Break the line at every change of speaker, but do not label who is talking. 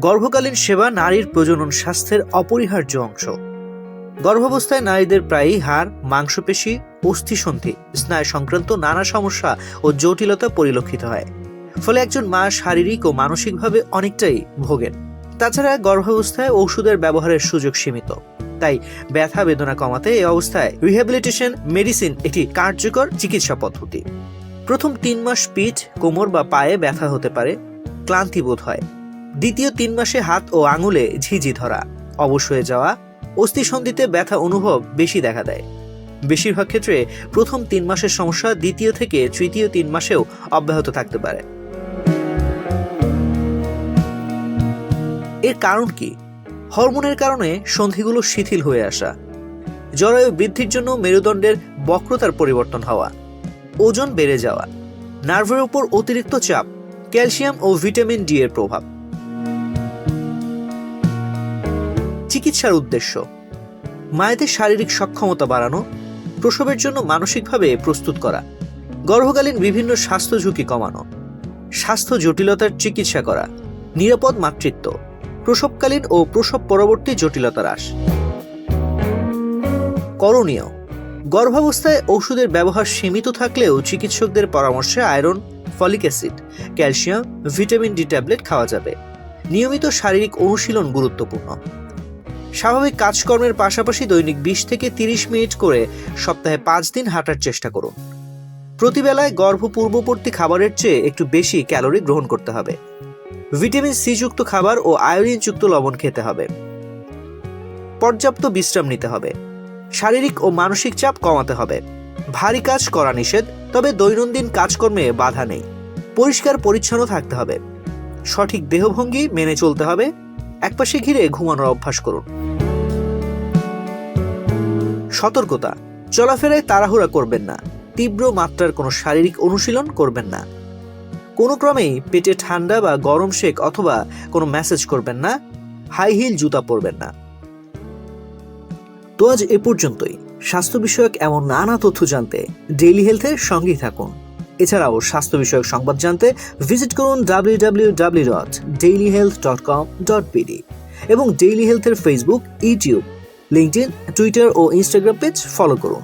গর্ভকালীন সেবা নারীর প্রজনন স্বাস্থ্যের অপরিহার্য অংশ। গর্ভাবস্থায় নারীদের প্রায়ই হাড়, মাংসপেশি, অস্থিসন্ধি, স্নায়ু সংক্রান্ত নানা সমস্যা ও জটিলতা পরিলক্ষিত হয়। ফলে একজন মা শারীরিক ও মানসিকভাবে অনেকটাই ভোগেন। তাছাড়া গর্ভাবস্থায় ওষুধের ব্যবহারের সুযোগ সীমিত, তাই ব্যথা বেদনা কমাতে এই অবস্থায় রিহ্যাবিলিটেশন মেডিসিন একটি কার্যকর চিকিৎসা পদ্ধতি। প্রথম 3 মাস পিঠ, কোমর বা পায়ে ব্যথা হতে পারে, ক্লান্তি বোধ হয়। দ্বিতীয় 3 মাসে হাত ও আঙুলে ঝিঝি ধরা, অবশ হয়ে যাওয়া, অস্থিসন্ধিতে ব্যথা অনুভব বেশি দেখা দেয়। বেশিরভাগ ক্ষেত্রে প্রথম 3 মাসের সমস্যা দ্বিতীয় থেকে তৃতীয় 3 মাসেও অব্যাহত থাকতে পারে। এর কারণ কি? হরমোনের কারণে সন্ধিগুলো শিথিল হয়ে আসা, জরায়ু বৃদ্ধির জন্য মেরুদণ্ডের বক্রতার পরিবর্তন হওয়া, ওজন বেড়ে যাওয়া, নার্ভের উপর অতিরিক্ত চাপ, ক্যালসিয়াম ও ভিটামিন ডি এর প্রভাব। চিকিৎসার উদ্দেশ্য: মায়েদের শারীরিক সক্ষমতা বাড়ানো, প্রসবের জন্য মানসিকভাবে প্রস্তুত করা, গর্ভকালীন বিভিন্ন স্বাস্থ্য ঝুঁকি কমানো, স্বাস্থ্য জটিলতার চিকিৎসা করা, নিরাপদ মাতৃত্ব, প্রসবকালীন ও প্রসব পরবর্তী জটিলতা হ্রাস। করণীয়: গর্ভাবস্থায় ওষুধের ব্যবহার সীমিত থাকলেও চিকিৎসকদের পরামর্শে iron, folic acid, calcium, vitamin D tablet খাওয়া যাবে। নিয়মিত শারীরিক অনুশীলন গুরুত্বপূর্ণ। স্বাভাবিক কাজকর্মের পাশাপাশি দৈনিক 20 থেকে 30 মিনিট করে সপ্তাহে 5 দিন হাঁটার চেষ্টা করুন। প্রতিবেলায় গর্ভ পূর্ববর্তী খাবারের চেয়ে একটু বেশি ক্যালোরি গ্রহণ করতে হবে। ভিটামিন সি যুক্ত খাবার ও আয়োডিন যুক্ত লবণ খেতে হবে। পর্যাপ্ত বিশ্রাম নিতে হবে। শারীরিক ও মানসিক চাপ কমাতে হবে। ভারী কাজ করা নিষেধ, তবে দৈনন্দিন কাজকর্মে বাধা নেই। পরিষ্কার পরিচ্ছন্ন থাকতে হবে। সঠিক দেহভঙ্গি মেনে চলতে হবে। একপাশে ঘিরে ঘুমানোর অভ্যাস করুন। সতর্কতা: চলাফেরায় তাড়াহুড়া করবেন না। তীব্র মাত্রার কোনো শারীরিক অনুশীলন করবেন না। কোনো ক্রমেই পেটে ঠান্ডা বা গরম শেক অথবা কোনো ম্যাসেজ করবেন না। হাই হিল জুতা পরবেন না। তো আজ এ পর্যন্তই। স্বাস্থ্য বিষয়ক এমন নানা তথ্য জানতে ডেইলি হেলথের সঙ্গেই থাকুন। এছাড়াও স্বাস্থ্য বিষয়ক সংবাদ জানতে ভিজিট করুন www.dailyhealth.com.bd এবং ডেইলি হেলথের ফেসবুক, ইউটিউব, লিঙ্কডইন, টুইটার ও ইনস্টাগ্রাম পেজ ফলো করুন।